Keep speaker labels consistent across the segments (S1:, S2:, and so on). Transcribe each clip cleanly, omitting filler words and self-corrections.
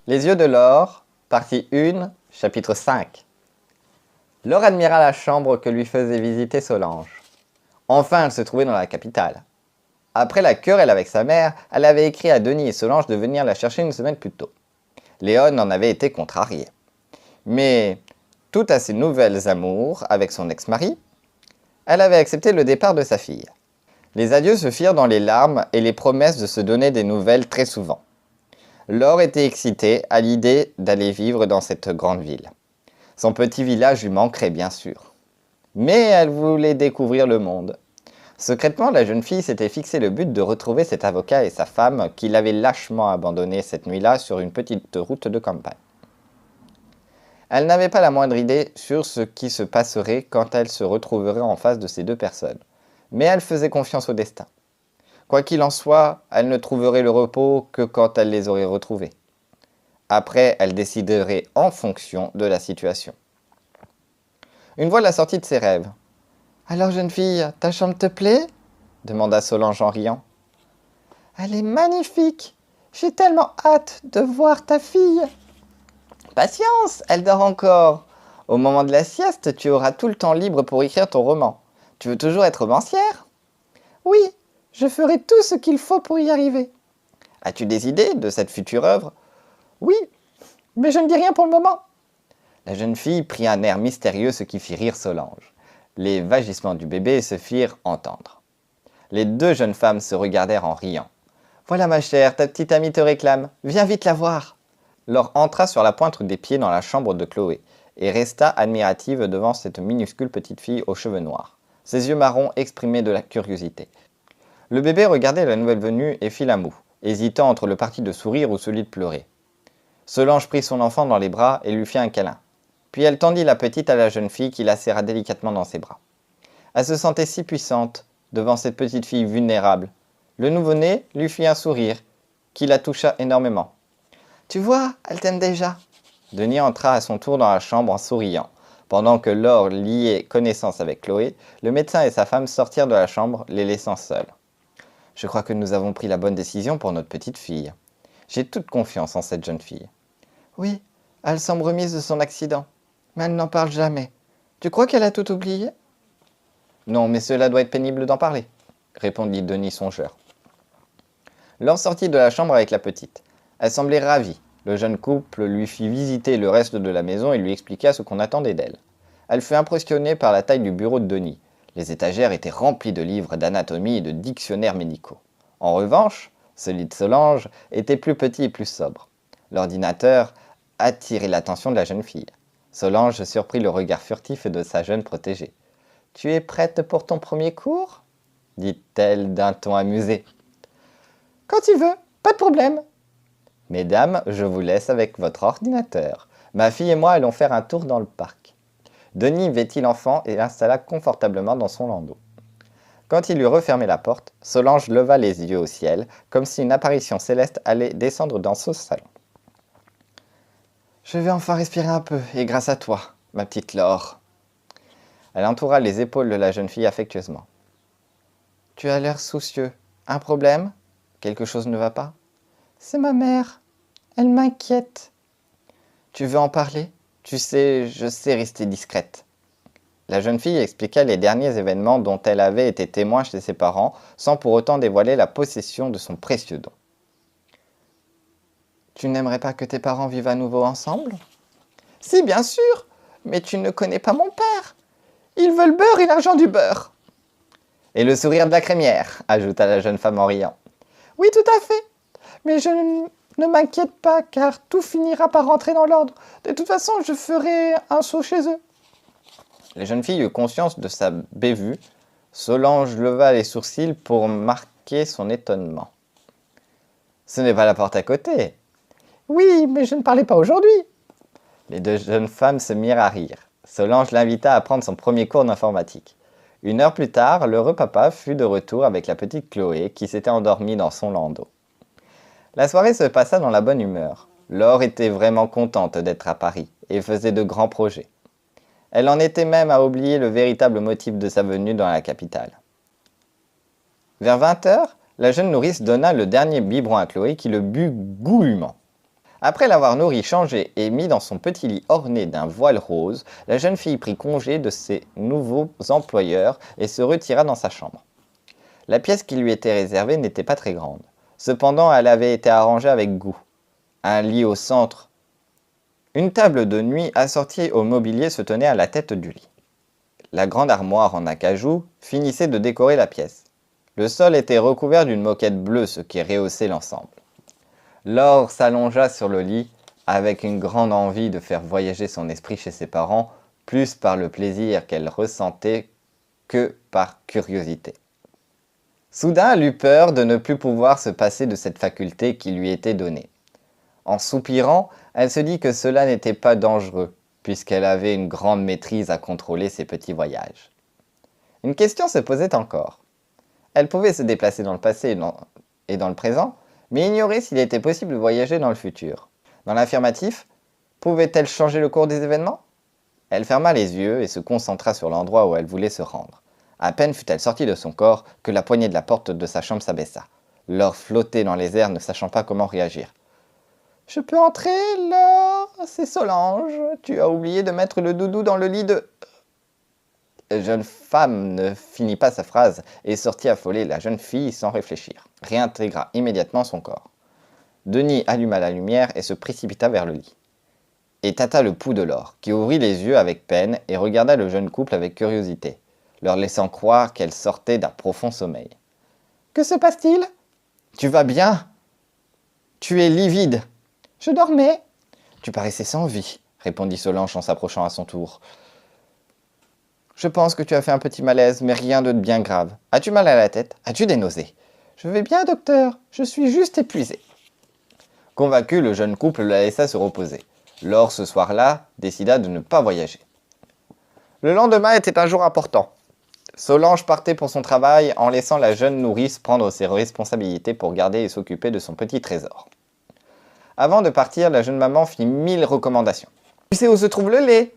S1: Les yeux de Laure, partie 1, chapitre 5. Laure admira la chambre que lui faisait visiter Solange. Enfin, elle se trouvait dans la capitale. Après la querelle avec sa mère, elle avait écrit à Denis et Solange de venir la chercher une semaine plus tôt. Léon en avait été contrarié. Mais, tout à ses nouvelles amours avec son ex-mari, elle avait accepté le départ de sa fille. Les adieux se firent dans les larmes et les promesses de se donner des nouvelles très souvent. Laure était excitée à l'idée d'aller vivre dans cette grande ville. Son petit village lui manquerait bien sûr. Mais elle voulait découvrir le monde. Secrètement, la jeune fille s'était fixé le but de retrouver cet avocat et sa femme qui l'avaient lâchement abandonné cette nuit-là sur une petite route de campagne. Elle n'avait pas la moindre idée sur ce qui se passerait quand elle se retrouverait en face de ces deux personnes. Mais elle faisait confiance au destin. Quoi qu'il en soit, elle ne trouverait le repos que quand elle les aurait retrouvés. Après, elle déciderait en fonction de la situation. Une fois la sortie de ses rêves. « Alors jeune fille, ta chambre te plaît ?» demanda Solange en riant. « Elle est magnifique. J'ai tellement hâte de voir ta fille. »« Patience, elle dort encore. Au moment de la sieste, tu auras tout le temps libre pour écrire ton roman. Tu veux toujours être romancière ?»« Oui, je ferai tout ce qu'il faut pour y arriver. »« As-tu des idées de cette future œuvre ?»« Oui, mais je ne dis rien pour le moment. » La jeune fille prit un air mystérieux, ce qui fit rire Solange. Les vagissements du bébé se firent entendre. Les deux jeunes femmes se regardèrent en riant. « Voilà ma chère, ta petite amie te réclame. Viens vite la voir. » Laure entra sur la pointe des pieds dans la chambre de Chloé et resta admirative devant cette minuscule petite fille aux cheveux noirs. Ses yeux marrons exprimaient de la curiosité. Le bébé regardait la nouvelle venue et fit la moue, hésitant entre le parti de sourire ou celui de pleurer. Solange prit son enfant dans les bras et lui fit un câlin. Puis elle tendit la petite à la jeune fille qui la serra délicatement dans ses bras. Elle se sentait si puissante devant cette petite fille vulnérable. Le nouveau-né lui fit un sourire qui la toucha énormément. « Tu vois, elle t'aime déjà. » Denis entra à son tour dans la chambre en souriant. Pendant que Laure liait connaissance avec Chloé, le médecin et sa femme sortirent de la chambre, les laissant seuls. « Je crois que nous avons pris la bonne décision pour notre petite fille. J'ai toute confiance en cette jeune fille. »« Oui, elle semble remise de son accident. Mais elle n'en parle jamais. Tu crois qu'elle a tout oublié ?»« Non, mais cela doit être pénible d'en parler, » répondit Denis songeur. Laure sortit de la chambre avec la petite. Elle semblait ravie. Le jeune couple lui fit visiter le reste de la maison et lui expliqua ce qu'on attendait d'elle. Elle fut impressionnée par la taille du bureau de Denis. Les étagères étaient remplies de livres d'anatomie et de dictionnaires médicaux. En revanche, celui de Solange était plus petit et plus sobre. L'ordinateur attirait l'attention de la jeune fille. Solange surprit le regard furtif de sa jeune protégée. « Tu es prête pour ton premier cours ?» dit-elle d'un ton amusé. « Quand tu veux, pas de problème. »« Mesdames, je vous laisse avec votre ordinateur. Ma fille et moi allons faire un tour dans le parc. » Denis vêtit l'enfant et l'installa confortablement dans son landau. Quand il eut refermé la porte, Solange leva les yeux au ciel, comme si une apparition céleste allait descendre dans ce salon. « Je vais enfin respirer un peu, et grâce à toi, ma petite Laure. » Elle entoura les épaules de la jeune fille affectueusement. « Tu as l'air soucieux. Un problème ? Quelque chose ne va pas ? » ?»« C'est ma mère. Elle m'inquiète. »« Tu veux en parler ? Tu sais, je sais rester discrète. » La jeune fille expliqua les derniers événements dont elle avait été témoin chez ses parents, sans pour autant dévoiler la possession de son précieux don. « Tu n'aimerais pas que tes parents vivent à nouveau ensemble ? » ?»« Si, bien sûr, mais tu ne connais pas mon père. Il veut le beurre et l'argent du beurre. »« Et le sourire de la crémière, » ajouta la jeune femme en riant. « Oui, tout à fait, mais je ne m'inquiète pas car tout finira par rentrer dans l'ordre. De toute façon, je ferai un saut chez eux. » La jeune fille eut conscience de sa bévue. Solange leva les sourcils pour marquer son étonnement. « Ce n'est pas la porte à côté. »« Oui, mais je ne parlais pas aujourd'hui. » Les deux jeunes femmes se mirent à rire. Solange l'invita à prendre son premier cours d'informatique. 1 heure plus tard, l'heureux papa fut de retour avec la petite Chloé qui s'était endormie dans son landau. La soirée se passa dans la bonne humeur. Laure était vraiment contente d'être à Paris et faisait de grands projets. Elle en était même à oublier le véritable motif de sa venue dans la capitale. Vers 20 h, la jeune nourrice donna le dernier biberon à Chloé qui le but goulûment. Après l'avoir nourri, changé et mis dans son petit lit orné d'un voile rose, la jeune fille prit congé de ses nouveaux employeurs et se retira dans sa chambre. La pièce qui lui était réservée n'était pas très grande. Cependant, elle avait été arrangée avec goût. Un lit au centre. Une table de nuit assortie au mobilier se tenait à la tête du lit. La grande armoire en acajou finissait de décorer la pièce. Le sol était recouvert d'une moquette bleue, ce qui rehaussait l'ensemble. Laure s'allongea sur le lit avec une grande envie de faire voyager son esprit chez ses parents, plus par le plaisir qu'elle ressentait que par curiosité. Soudain, elle eut peur de ne plus pouvoir se passer de cette faculté qui lui était donnée. En soupirant, elle se dit que cela n'était pas dangereux, puisqu'elle avait une grande maîtrise à contrôler ses petits voyages. Une question se posait encore. Elle pouvait se déplacer dans le passé et dans le présent, mais ignorait s'il était possible de voyager dans le futur. Dans l'affirmatif, pouvait-elle changer le cours des événements? Elle ferma les yeux et se concentra sur l'endroit où elle voulait se rendre. À peine fut-elle sortie de son corps que la poignée de la porte de sa chambre s'abaissa. Laure flottait dans les airs, ne sachant pas comment réagir. « Je peux entrer, Laure? C'est Solange. Tu as oublié de mettre le doudou dans le lit de... » La jeune femme ne finit pas sa phrase et sortit affolée. La jeune fille, sans réfléchir, réintégra immédiatement son corps. Denis alluma la lumière et se précipita vers le lit. Et tâta le pouls de Laure, qui ouvrit les yeux avec peine et regarda le jeune couple avec curiosité, leur laissant croire qu'elle sortait d'un profond sommeil. « Que se passe-t-il? Tu vas bien? Tu es livide. »« Je dormais. »« Tu paraissais sans vie, » répondit Solange en s'approchant à son tour. « Je pense que tu as fait un petit malaise, mais rien de bien grave. As-tu mal à la tête? As-tu des nausées? »« Je vais bien, docteur. Je suis juste épuisée. » Convaincu, le jeune couple la laissa se reposer. Laure, ce soir-là, décida de ne pas voyager. Le lendemain était un jour important. Solange partait pour son travail en laissant la jeune nourrice prendre ses responsabilités pour garder et s'occuper de son petit trésor. Avant de partir, la jeune maman fit 1000 recommandations. « Tu sais où se trouve le lait?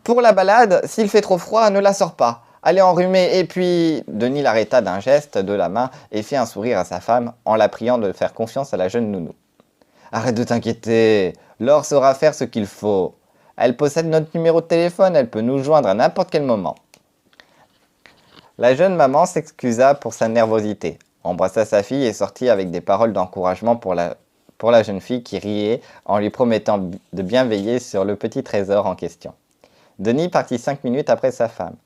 S1: Pour la balade, s'il fait trop froid, ne la sors pas. Elle est enrhumée. Et puis... » Denis l'arrêta d'un geste de la main et fit un sourire à sa femme en la priant de faire confiance à la jeune nounou. « Arrête de t'inquiéter. Laure saura faire ce qu'il faut. Elle possède notre numéro de téléphone, elle peut nous joindre à n'importe quel moment. » La jeune maman s'excusa pour sa nervosité, embrassa sa fille et sortit avec des paroles d'encouragement pour la jeune fille qui riait en lui promettant de bien veiller sur le petit trésor en question. Denis partit 5 minutes après sa femme.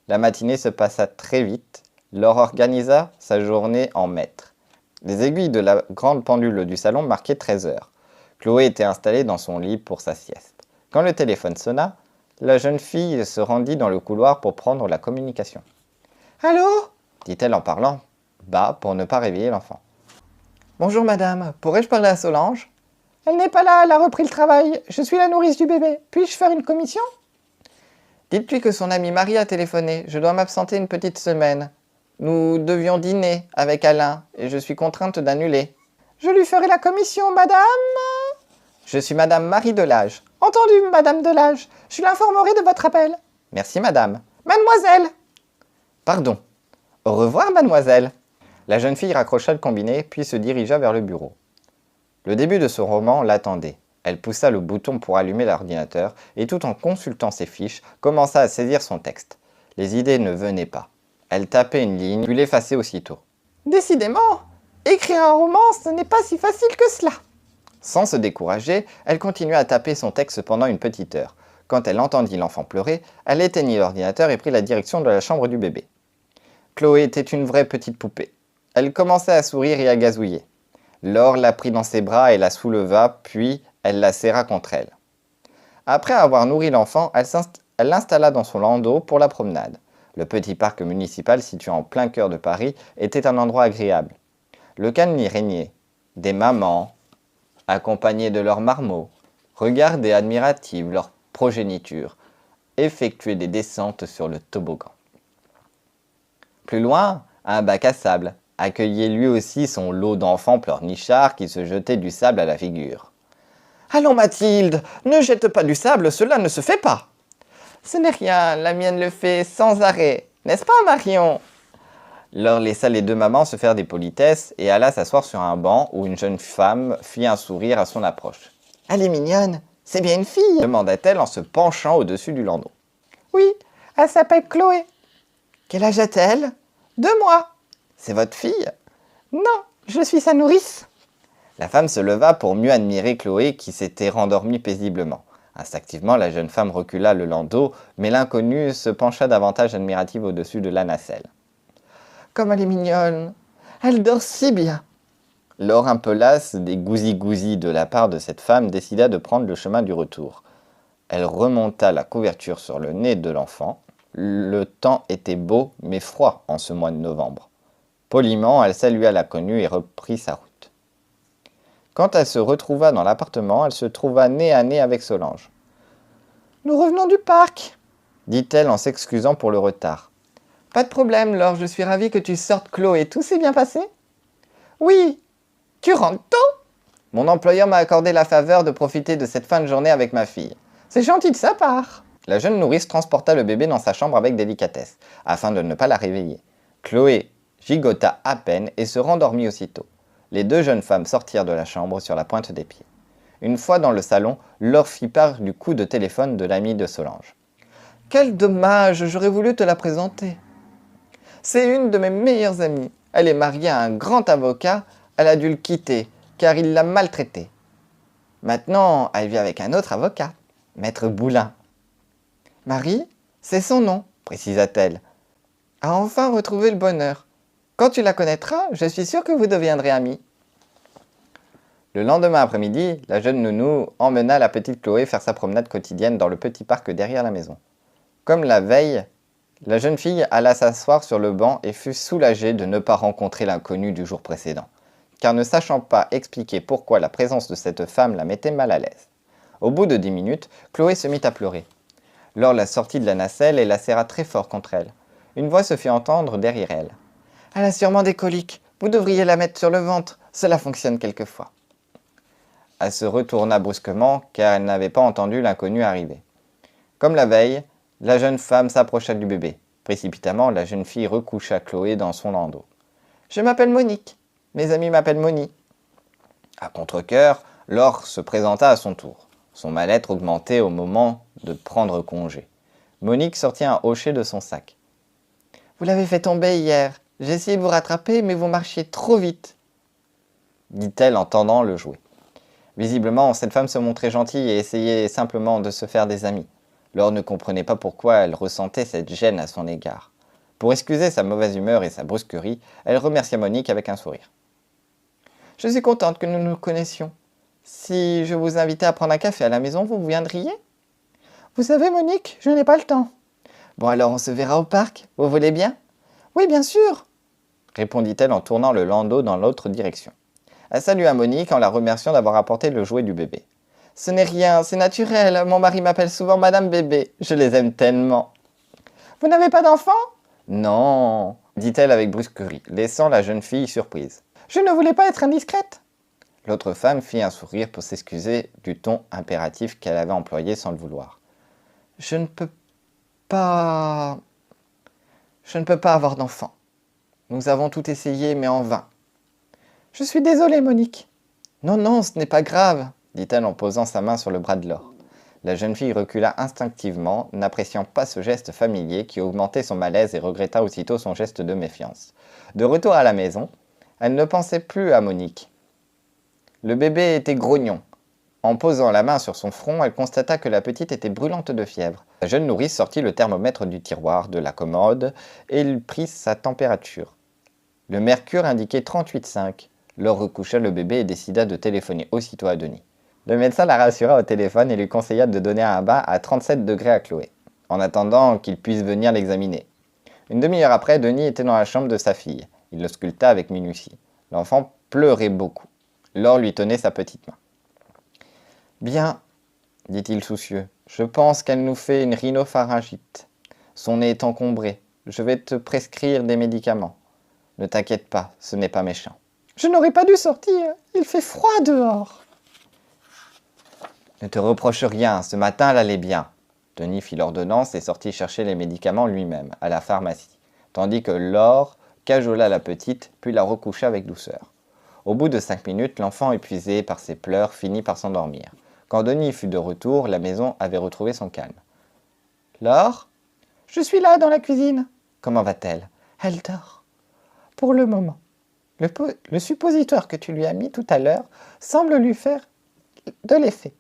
S1: La matinée se passa très vite. Laure organisa sa journée en maître. Les aiguilles de la grande pendule du salon marquaient 13 heures. Chloé était installée dans son lit pour sa sieste. Quand le téléphone sonna, la jeune fille se rendit dans le couloir pour prendre la communication. « Allô ?» dit-elle en parlant bas pour ne pas réveiller l'enfant. « Bonjour madame, pourrais-je parler à Solange ?»« Elle n'est pas là, elle a repris le travail. Je suis la nourrice du bébé. Puis-je faire une commission ?»« Dites-lui que son amie Marie a téléphoné. Je dois m'absenter une petite semaine. Nous devions dîner avec Alain et je suis contrainte d'annuler. »« Je lui ferai la commission, madame ?» ?»« Je suis madame Marie Delage. »« Entendu, madame Delage. Je l'informerai de votre appel. »« Merci, madame. »« Mademoiselle !»« Pardon. Au revoir, mademoiselle. » La jeune fille raccrocha le combiné, puis se dirigea vers le bureau. Le début de ce roman l'attendait. Elle poussa le bouton pour allumer l'ordinateur et tout en consultant ses fiches, commença à saisir son texte. Les idées ne venaient pas. Elle tapait une ligne, puis l'effaçait aussitôt. « Décidément, écrire un roman, ce n'est pas si facile que cela. » Sans se décourager, elle continua à taper son texte pendant une petite heure. Quand elle entendit l'enfant pleurer, elle éteignit l'ordinateur et prit la direction de la chambre du bébé. Chloé était une vraie petite poupée. Elle commençait à sourire et à gazouiller. Laure la prit dans ses bras et la souleva, puis elle la serra contre elle. Après avoir nourri l'enfant, elle l'installa dans son landau pour la promenade. Le petit parc municipal situé en plein cœur de Paris était un endroit agréable. Le calme y régnait. Des mamans, accompagnées de leurs marmots, regardaient admiratives leur progéniture, effectuaient des descentes sur le toboggan. Plus loin, un bac à sable accueillait lui aussi son lot d'enfants pleurnichards qui se jetaient du sable à la figure. « Allons Mathilde, ne jette pas du sable, cela ne se fait pas !»« Ce n'est rien, la mienne le fait sans arrêt, n'est-ce pas Marion ?» Laure laissa les deux mamans se faire des politesses et alla s'asseoir sur un banc où une jeune femme fit un sourire à son approche. « Elle est mignonne, c'est bien une fille ?» demanda-t-elle en se penchant au-dessus du landau. « Oui, elle s'appelle Chloé. »« Quel âge a-t-elle ?»« 2 mois. »« C'est votre fille ?»« Non, je suis sa nourrice. » La femme se leva pour mieux admirer Chloé qui s'était rendormie paisiblement. Instinctivement, la jeune femme recula le landau, mais l'inconnue se pencha davantage admirative au-dessus de la nacelle. « Comme elle est mignonne! Elle dort si bien !» Laure, un peu lasse des gousi-gousi de la part de cette femme, décida de prendre le chemin du retour. Elle remonta la couverture sur le nez de l'enfant. Le temps était beau, mais froid en ce mois de novembre. Poliment, elle salua l'inconnue et reprit sa route. Quand elle se retrouva dans l'appartement, elle se trouva nez à nez avec Solange. « Nous revenons du parc !» dit-elle en s'excusant pour le retard. « Pas de problème, Laure, je suis ravie que tu sortes, Chloé. Tout s'est bien passé ?»« Oui. Tu rentres tôt ?»« Mon employeur m'a accordé la faveur de profiter de cette fin de journée avec ma fille. C'est gentil de sa part. » La jeune nourrice transporta le bébé dans sa chambre avec délicatesse, afin de ne pas la réveiller. Chloé gigota à peine et se rendormit aussitôt. Les deux jeunes femmes sortirent de la chambre sur la pointe des pieds. Une fois dans le salon, Laure fit part du coup de téléphone de l'amie de Solange. « Quel dommage, j'aurais voulu te la présenter. C'est une de mes meilleures amies. Elle est mariée à un grand avocat, elle a dû le quitter, car il l'a maltraitée. Maintenant, elle vit avec un autre avocat, Maître Boulin. Marie, c'est son nom, précisa-t-elle, a enfin retrouvé le bonheur. Quand tu la connaîtras, je suis sûre que vous deviendrez amis. » Le lendemain après-midi, la jeune nounou emmena la petite Chloé faire sa promenade quotidienne dans le petit parc derrière la maison. Comme la veille, la jeune fille alla s'asseoir sur le banc et fut soulagée de ne pas rencontrer l'inconnu du jour précédent, car ne sachant pas expliquer pourquoi la présence de cette femme la mettait mal à l'aise. Au bout de 10 minutes, Chloé se mit à pleurer. Laure la sortit de la nacelle et la serra très fort contre elle. Une voix se fit entendre derrière elle. « Elle a sûrement des coliques. Vous devriez la mettre sur le ventre. Cela fonctionne quelquefois. » Elle se retourna brusquement car elle n'avait pas entendu l'inconnu arriver. Comme la veille, la jeune femme s'approcha du bébé. Précipitamment, la jeune fille recoucha Chloé dans son landau. « Je m'appelle Monique. Mes amis m'appellent Moni. » À contre-cœur, Laure se présenta à son tour. Son mal-être augmentait au moment de prendre congé. Monique sortit un hochet de son sac. « Vous l'avez fait tomber hier. J'ai essayé de vous rattraper, mais vous marchiez trop vite, » dit-elle en tendant le jouet. Visiblement, cette femme se montrait gentille et essayait simplement de se faire des amis. Laure ne comprenait pas pourquoi elle ressentait cette gêne à son égard. Pour excuser sa mauvaise humeur et sa brusquerie, elle remercia Monique avec un sourire. « Je suis contente que nous nous connaissions. Si je vous invitais à prendre un café à la maison, vous viendriez ? » « Vous savez, Monique, je n'ai pas le temps. »« Bon alors, on se verra au parc. Vous voulez bien ? » ?»« Oui, bien sûr !» répondit-elle en tournant le landau dans l'autre direction. Elle salua Monique en la remerciant d'avoir apporté le jouet du bébé. « Ce n'est rien, c'est naturel. Mon mari m'appelle souvent Madame Bébé. Je les aime tellement. »« Vous n'avez pas d'enfant ? » ?»« Non, » dit-elle avec brusquerie, laissant la jeune fille surprise. « Je ne voulais pas être indiscrète. » L'autre femme fit un sourire pour s'excuser du ton impératif qu'elle avait employé sans le vouloir. « Je ne peux pas avoir d'enfant. Nous avons tout essayé, mais en vain. »« Je suis désolée, Monique. »« Non, non, ce n'est pas grave, » dit-elle en posant sa main sur le bras de Laure. La jeune fille recula instinctivement, n'appréciant pas ce geste familier qui augmentait son malaise et regretta aussitôt son geste de méfiance. De retour à la maison, elle ne pensait plus à Monique. Le bébé était grognon. En posant la main sur son front, elle constata que la petite était brûlante de fièvre. La jeune nourrice sortit le thermomètre du tiroir de la commode et il prit sa température. Le mercure indiquait 38,5. Laure recoucha le bébé et décida de téléphoner aussitôt à Denis. Le médecin la rassura au téléphone et lui conseilla de donner un bain à 37 degrés à Chloé, en attendant qu'il puisse venir l'examiner. Une demi-heure après, Denis était dans la chambre de sa fille. Il l'ausculta avec minutie. L'enfant pleurait beaucoup. Laure lui tenait sa petite main. « Bien, » dit-il soucieux, « je pense qu'elle nous fait une rhinopharyngite. Son nez est encombré. Je vais te prescrire des médicaments. Ne t'inquiète pas, ce n'est pas méchant. »« Je n'aurais pas dû sortir. Il fait froid dehors. » « Ne te reproche rien, ce matin elle allait bien. » Denis fit l'ordonnance et sortit chercher les médicaments lui-même, à la pharmacie, tandis que Laure cajola la petite, puis la recoucha avec douceur. Au bout de 5 minutes, l'enfant, épuisé par ses pleurs, finit par s'endormir. Quand Denis fut de retour, la maison avait retrouvé son calme. « Laure ? Je suis là, dans la cuisine. Comment va-t-elle ? Elle dort. Pour le moment. Le suppositoire que tu lui as mis tout à l'heure semble lui faire de l'effet. »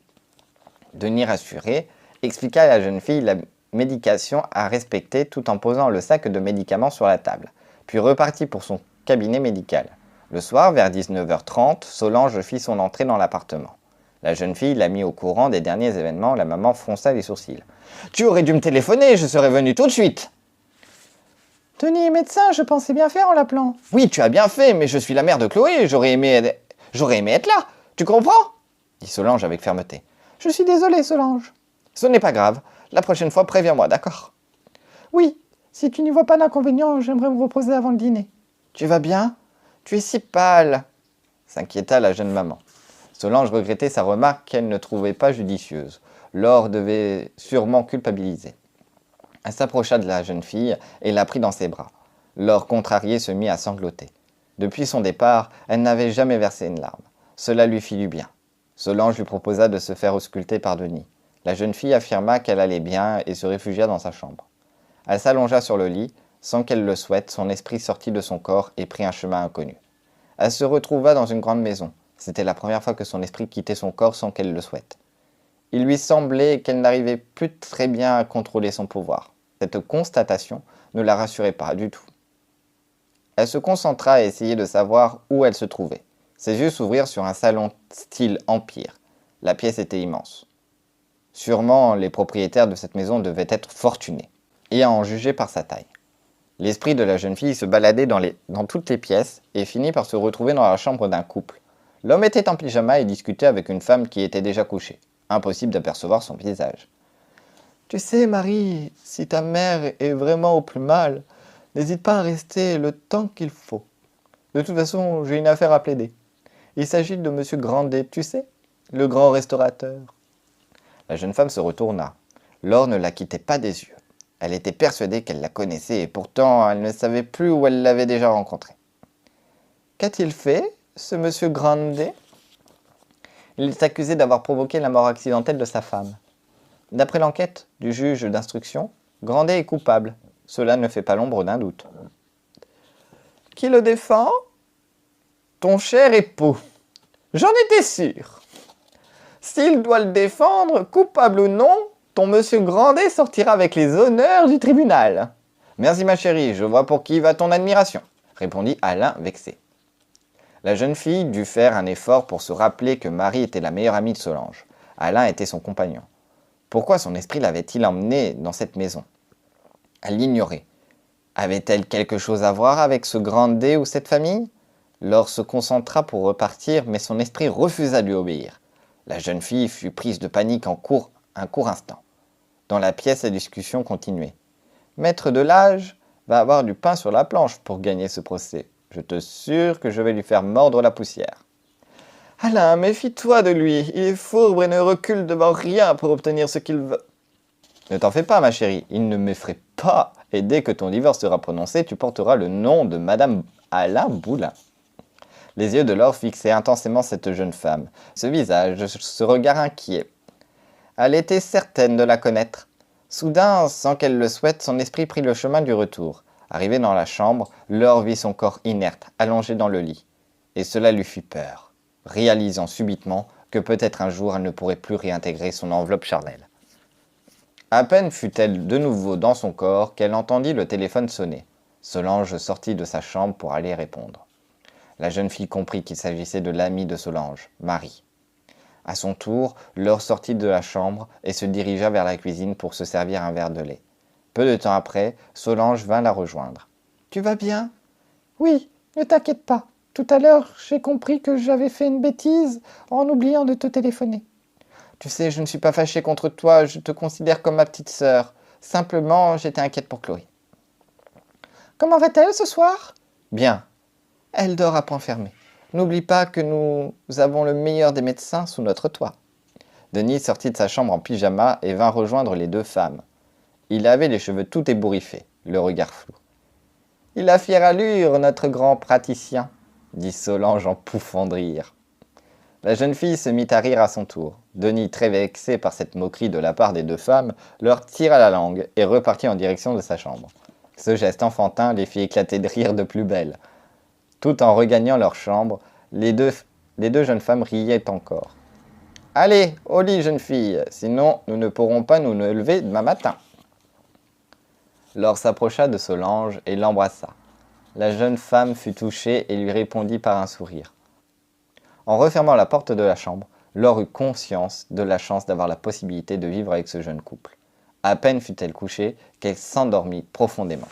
S1: Denis, rassuré, expliqua à la jeune fille la médication à respecter tout en posant le sac de médicaments sur la table, puis repartit pour son cabinet médical. Le soir, vers 19h30, Solange fit son entrée dans l'appartement. La jeune fille l'a mis au courant des derniers événements, la maman fronça les sourcils. « Tu aurais dû me téléphoner, je serais venu tout de suite !»« Denis est médecin, je pensais bien faire en l'appelant. »« Oui, tu as bien fait, mais je suis la mère de Chloé, j'aurais aimé être là, tu comprends ?» dit Solange avec fermeté. « Je suis désolée, Solange. »« Ce n'est pas grave, la prochaine fois préviens-moi, d'accord ?»« Oui, si tu n'y vois pas d'inconvénient, j'aimerais me reposer avant le dîner. »« Tu vas bien ? Tu es si pâle !» s'inquiéta la jeune maman. Solange regrettait sa remarque qu'elle ne trouvait pas judicieuse. Laure devait sûrement culpabiliser. Elle s'approcha de la jeune fille et la prit dans ses bras. Laure, contrariée, se mit à sangloter. Depuis son départ, elle n'avait jamais versé une larme. Cela lui fit du bien. Solange lui proposa de se faire ausculter par Denis. La jeune fille affirma qu'elle allait bien et se réfugia dans sa chambre. Elle s'allongea sur le lit. Sans qu'elle le souhaite, son esprit sortit de son corps et prit un chemin inconnu. Elle se retrouva dans une grande maison. C'était la première fois que son esprit quittait son corps sans qu'elle le souhaite. Il lui semblait qu'elle n'arrivait plus très bien à contrôler son pouvoir. Cette constatation ne la rassurait pas du tout. Elle se concentra à essayer de savoir où elle se trouvait. Ses yeux s'ouvrirent sur un salon style empire. La pièce était immense. Sûrement, les propriétaires de cette maison devaient être fortunés, et à en juger par sa taille. L'esprit de la jeune fille se baladait dans toutes les pièces et finit par se retrouver dans la chambre d'un couple. L'homme était en pyjama et discutait avec une femme qui était déjà couchée. Impossible d'apercevoir son visage. « Tu sais, Marie, si ta mère est vraiment au plus mal, n'hésite pas à rester le temps qu'il faut. De toute façon, j'ai une affaire à plaider. Il s'agit de monsieur Grandet, tu sais, le grand restaurateur. » La jeune femme se retourna. Laure ne la quittait pas des yeux. Elle était persuadée qu'elle la connaissait et pourtant elle ne savait plus où elle l'avait déjà rencontré. « Qu'a-t-il fait, ce monsieur Grandet ? » Il est accusé d'avoir provoqué la mort accidentelle de sa femme. D'après l'enquête du juge d'instruction, Grandet est coupable. Cela ne fait pas l'ombre d'un doute. « Qui le défend ? Ton cher époux. J'en étais sûr. S'il doit le défendre, coupable ou non, ton monsieur Grandet sortira avec les honneurs du tribunal. »« Merci ma chérie, je vois pour qui va ton admiration, » répondit Alain vexé. La jeune fille dut faire un effort pour se rappeler que Marie était la meilleure amie de Solange. Alain était son compagnon. Pourquoi son esprit l'avait-il emmenée dans cette maison? Elle l'ignorait. Avait-elle quelque chose à voir avec ce Grandet ou cette famille? Laure se concentra pour repartir, mais son esprit refusa de lui obéir. La jeune fille fut prise de panique un court instant. Dans la pièce, la discussion continuait. « Maître de l'âge va avoir du pain sur la planche pour gagner ce procès. Je te jure que je vais lui faire mordre la poussière. »« Alain, méfie-toi de lui. Il est fourbe et ne recule devant rien pour obtenir ce qu'il veut. »« Ne t'en fais pas, ma chérie. Il ne m'effraie pas. Et dès que ton divorce sera prononcé, tu porteras le nom de Madame Alain Boulin. » Les yeux de Laure fixaient intensément cette jeune femme. Ce visage, ce regard inquiet. Elle était certaine de la connaître. Soudain, sans qu'elle le souhaite, son esprit prit le chemin du retour. Arrivée dans la chambre, Laure vit son corps inerte, allongé dans le lit. Et cela lui fit peur, réalisant subitement que peut-être un jour elle ne pourrait plus réintégrer son enveloppe charnelle. À peine fut-elle de nouveau dans son corps qu'elle entendit le téléphone sonner. Solange sortit de sa chambre pour aller répondre. La jeune fille comprit qu'il s'agissait de l'amie de Solange, Marie. À son tour, Laure sortit de la chambre et se dirigea vers la cuisine pour se servir un verre de lait. Peu de temps après, Solange vint la rejoindre. « Tu vas bien ? » ?»« Oui, ne t'inquiète pas. Tout à l'heure, j'ai compris que j'avais fait une bêtise en oubliant de te téléphoner. Tu sais, je ne suis pas fâchée contre toi, je te considère comme ma petite sœur. Simplement, j'étais inquiète pour Chloé. »« Comment va-t-elle ce soir ? » ?»« Bien. Elle dort à point fermé. N'oublie pas que nous avons le meilleur des médecins sous notre toit. » Denis sortit de sa chambre en pyjama et vint rejoindre les deux femmes. Il avait les cheveux tout ébouriffés, le regard flou. « Il a fière allure, notre grand praticien, dit Solange en pouffant de rire. La jeune fille se mit à rire à son tour. Denis, très vexé par cette moquerie de la part des deux femmes, leur tira la langue et repartit en direction de sa chambre. Ce geste enfantin les fit éclater de rire de plus belle. Tout en regagnant leur chambre, les deux jeunes femmes riaient encore. « Allez, au lit, jeune fille, sinon nous ne pourrons pas nous lever demain matin. » Laure s'approcha de Solange et l'embrassa. La jeune femme fut touchée et lui répondit par un sourire. En refermant la porte de la chambre, Laure eut conscience de la chance d'avoir la possibilité de vivre avec ce jeune couple. À peine fut-elle couchée qu'elle s'endormit profondément.